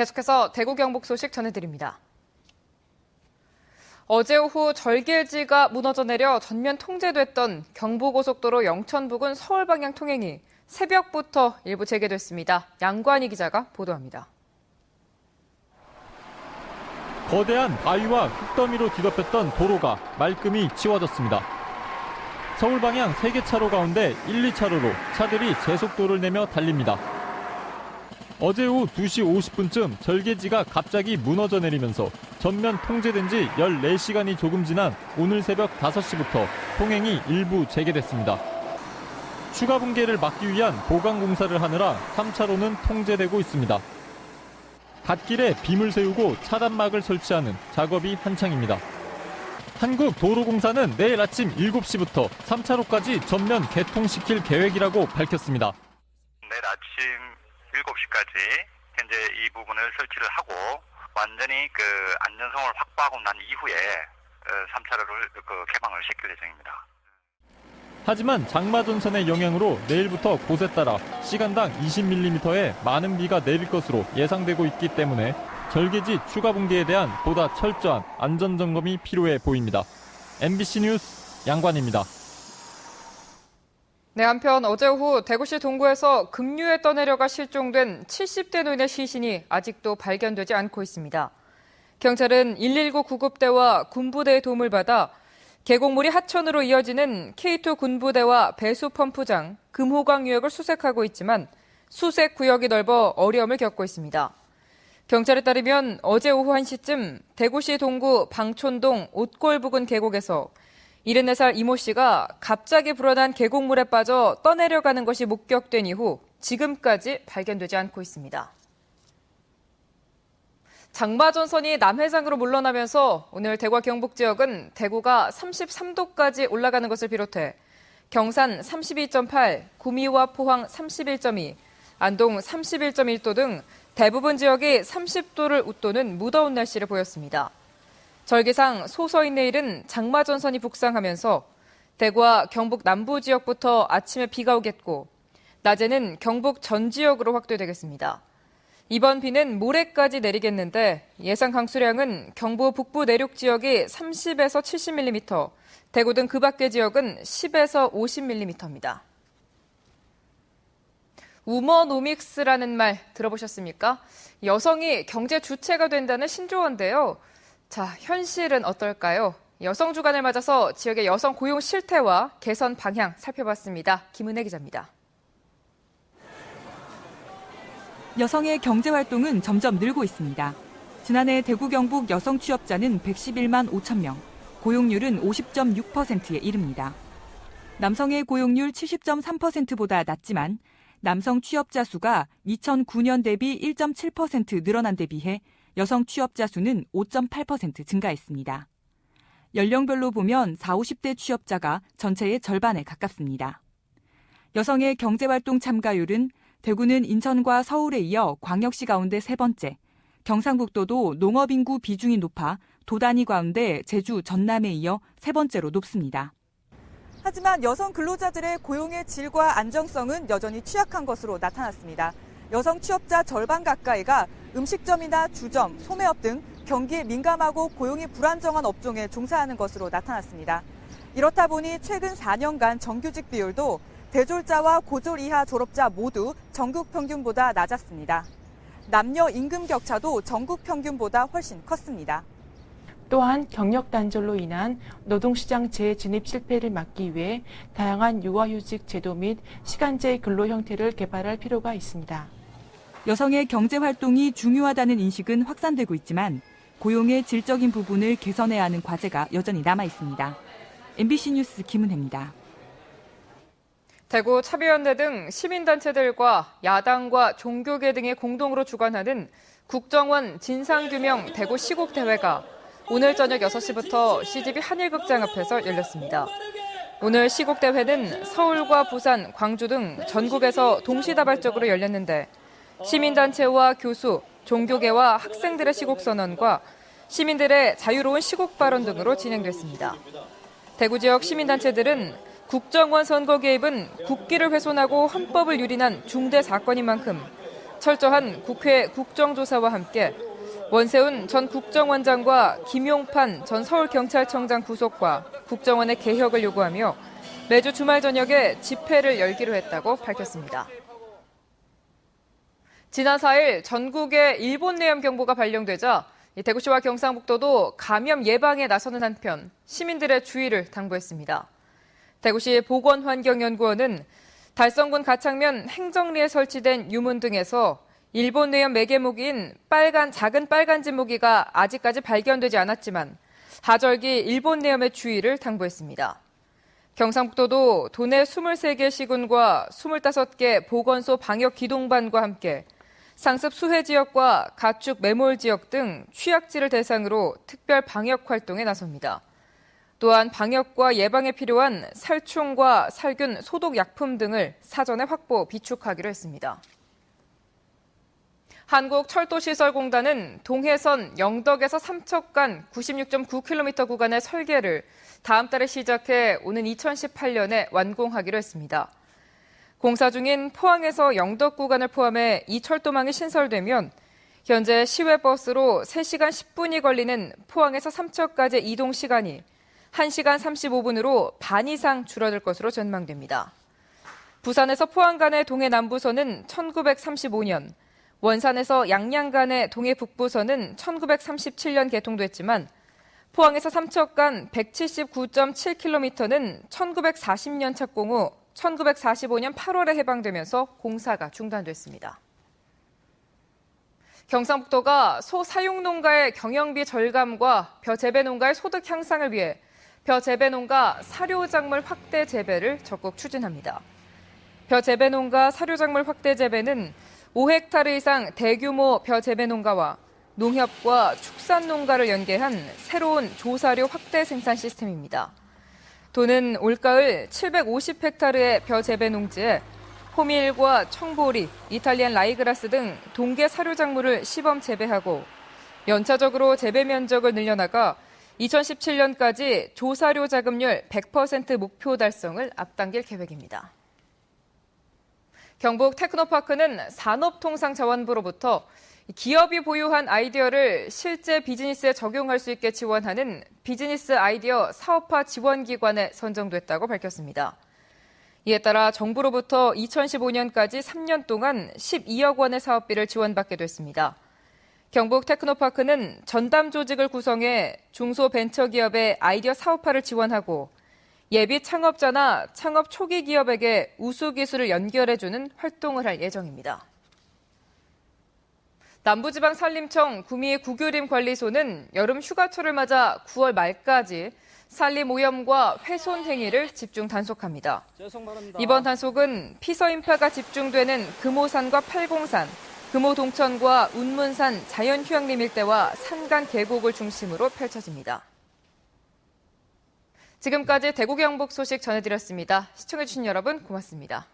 계속해서 대구 경북 소식 전해드립니다. 어제 오후 절개지가 무너져 내려 전면 통제됐던 경부고속도로 영천 부근 서울 방향 통행이 새벽부터 일부 재개됐습니다. 양관희 기자가 보도합니다. 거대한 바위와 흙더미로 뒤덮였던 도로가 말끔히 치워졌습니다. 서울 방향 3개 차로 가운데 1, 2차로로 차들이 제속도를 내며 달립니다. 어제 오후 2시 50분쯤 절개지가 갑자기 무너져 내리면서 전면 통제된 지 14시간이 조금 지난 오늘 새벽 5시부터 통행이 일부 재개됐습니다. 추가 붕괴를 막기 위한 보강 공사를 하느라 3차로는 통제되고 있습니다. 갓길에 빔을 세우고 차단막을 설치하는 작업이 한창입니다. 한국도로공사는 내일 아침 7시부터 3차로까지 전면 개통시킬 계획이라고 밝혔습니다. 내일 아침 7시까지 현재 이 부분을 설치를 하고 완전히 안전성을 확보하고 난 이후에 3차로를 개방을 시킬 예정입니다. 하지만 장마전선의 영향으로 내일부터 곳에 따라 시간당 20mm의 많은 비가 내릴 것으로 예상되고 있기 때문에 절개지 추가 붕괴에 대한 보다 철저한 안전점검이 필요해 보입니다. MBC 뉴스 양관입니다. 네, 한편 어제 오후 대구시 동구에서 급류에 떠내려가 실종된 70대 노인의 시신이 아직도 발견되지 않고 있습니다. 경찰은 119 구급대와 군부대의 도움을 받아 계곡물이 하천으로 이어지는 K2 군부대와 배수 펌프장, 금호강 유역을 수색하고 있지만 수색 구역이 넓어 어려움을 겪고 있습니다. 경찰에 따르면 어제 오후 1시쯤 대구시 동구 방촌동 옷골 부근 계곡에서 74살 이모 씨가 갑자기 불어난 계곡물에 빠져 떠내려가는 것이 목격된 이후 지금까지 발견되지 않고 있습니다. 장마전선이 남해상으로 물러나면서 오늘 대구와 경북 지역은 대구가 33도까지 올라가는 것을 비롯해 경산 32.8, 구미와 포항 31.2, 안동 31.1도 등 대부분 지역이 30도를 웃도는 무더운 날씨를 보였습니다. 절기상 소서인 내일은 장마전선이 북상하면서 대구와 경북 남부 지역부터 아침에 비가 오겠고 낮에는 경북 전 지역으로 확대되겠습니다. 이번 비는 모레까지 내리겠는데 예상 강수량은 경부 북부 내륙 지역이 30에서 70mm, 대구 등 그 밖의 지역은 10에서 50mm입니다. 우머노믹스라는 말 들어보셨습니까? 여성이 경제 주체가 된다는 신조어인데요. 자, 현실은 어떨까요? 여성 주간을 맞아서 지역의 여성 고용 실태와 개선 방향 살펴봤습니다. 김은혜 기자입니다. 여성의 경제활동은 점점 늘고 있습니다. 지난해 대구 경북 여성 취업자는 111만 5천 명, 고용률은 50.6%에 이릅니다. 남성의 고용률 70.3%보다 낮지만 남성 취업자 수가 2009년 대비 1.7% 늘어난 데 비해 여성 취업자 수는 5.8% 증가했습니다. 연령별로 보면 40, 50대 취업자가 전체의 절반에 가깝습니다. 여성의 경제활동 참가율은 대구는 인천과 서울에 이어 광역시 가운데 세 번째, 경상북도도 농업인구 비중이 높아 도단위 가운데 제주, 전남에 이어 세 번째로 높습니다. 하지만 여성 근로자들의 고용의 질과 안정성은 여전히 취약한 것으로 나타났습니다. 여성 취업자 절반 가까이가 음식점이나 주점, 소매업 등 경기에 민감하고 고용이 불안정한 업종에 종사하는 것으로 나타났습니다. 이렇다 보니 최근 4년간 정규직 비율도 대졸자와 고졸 이하 졸업자 모두 전국 평균보다 낮았습니다. 남녀 임금 격차도 전국 평균보다 훨씬 컸습니다. 또한 경력 단절로 인한 노동시장 재진입 실패를 막기 위해 다양한 육아휴직 제도 및 시간제 근로 형태를 개발할 필요가 있습니다. 여성의 경제활동이 중요하다는 인식은 확산되고 있지만 고용의 질적인 부분을 개선해야 하는 과제가 여전히 남아 있습니다. MBC 뉴스 김은혜입니다. 대구 차비연대 등 시민단체들과 야당과 종교계 등이 공동으로 주관하는 국정원 진상규명 대구 시국대회가 오늘 저녁 6시부터 CGV 한일극장 앞에서 열렸습니다. 오늘 시국대회는 서울과 부산, 광주 등 전국에서 동시다발적으로 열렸는데 시민단체와 교수, 종교계와 학생들의 시국선언과 시민들의 자유로운 시국 발언 등으로 진행됐습니다. 대구 지역 시민단체들은 국정원 선거 개입은 국기를 훼손하고 헌법을 유린한 중대 사건인 만큼 철저한 국회 국정조사와 함께 원세훈 전 국정원장과 김용판 전 서울경찰청장 구속과 국정원의 개혁을 요구하며 매주 주말 저녁에 집회를 열기로 했다고 밝혔습니다. 지난 4일 전국에 일본 내염 경보가 발령되자 대구시와 경상북도도 감염 예방에 나서는 한편 시민들의 주의를 당부했습니다. 대구시 보건환경연구원은 달성군 가창면 행정리에 설치된 유문 등에서 일본 내염 매개모기인 작은 빨간짓 모기가 아직까지 발견되지 않았지만 하절기 일본 내염의 주의를 당부했습니다. 경상북도도 도내 23개 시군과 25개 보건소 방역 기동반과 함께 상습 수해 지역과 가축 매몰 지역 등 취약지를 대상으로 특별 방역 활동에 나섭니다. 또한 방역과 예방에 필요한 살충과 살균 소독 약품 등을 사전에 확보 비축하기로 했습니다. 한국철도시설공단은 동해선 영덕에서 삼척 간 96.9km 구간의 설계를 다음 달에 시작해 오는 2018년에 완공하기로 했습니다. 공사 중인 포항에서 영덕 구간을 포함해 이 철도망이 신설되면 현재 시외버스로 3시간 10분이 걸리는 포항에서 삼척까지의 이동 시간이 1시간 35분으로 반 이상 줄어들 것으로 전망됩니다. 부산에서 포항 간의 동해 남부선은 1935년, 원산에서 양양 간의 동해 북부선은 1937년 개통됐지만 포항에서 삼척 간 179.7km는 1940년 착공 후 1945년 8월에 해방되면서 공사가 중단됐습니다. 경상북도가 소 사육 농가의 경영비 절감과 벼 재배 농가의 소득 향상을 위해 벼 재배 농가 사료 작물 확대 재배를 적극 추진합니다. 벼 재배 농가 사료 작물 확대 재배는 5헥타르 이상 대규모 벼 재배 농가와 농협과 축산 농가를 연계한 새로운 조사료 확대 생산 시스템입니다. 도는 올가을 750헥타르의 벼 재배 농지에 호밀과 청보리, 이탈리안 라이그라스 등 동계 사료 작물을 시범 재배하고 연차적으로 재배 면적을 늘려나가 2017년까지 조사료 자급률 100% 목표 달성을 앞당길 계획입니다. 경북 테크노파크는 산업통상자원부로부터 기업이 보유한 아이디어를 실제 비즈니스에 적용할 수 있게 지원하는 비즈니스 아이디어 사업화 지원기관에 선정됐다고 밝혔습니다. 이에 따라 정부로부터 2015년까지 3년 동안 12억 원의 사업비를 지원받게 됐습니다. 경북 테크노파크는 전담 조직을 구성해 중소벤처기업의 아이디어 사업화를 지원하고 예비 창업자나 창업 초기 기업에게 우수 기술을 연결해주는 활동을 할 예정입니다. 남부지방산림청 구미 구규림관리소는 여름 휴가철을 맞아 9월 말까지 산림 오염과 훼손 행위를 집중 단속합니다. 이번 단속은 피서인파가 집중되는 금오산과 팔공산, 금오동천과 운문산 자연휴양림 일대와 산간 계곡을 중심으로 펼쳐집니다. 지금까지 대구 경북 소식 전해드렸습니다. 시청해주신 여러분 고맙습니다.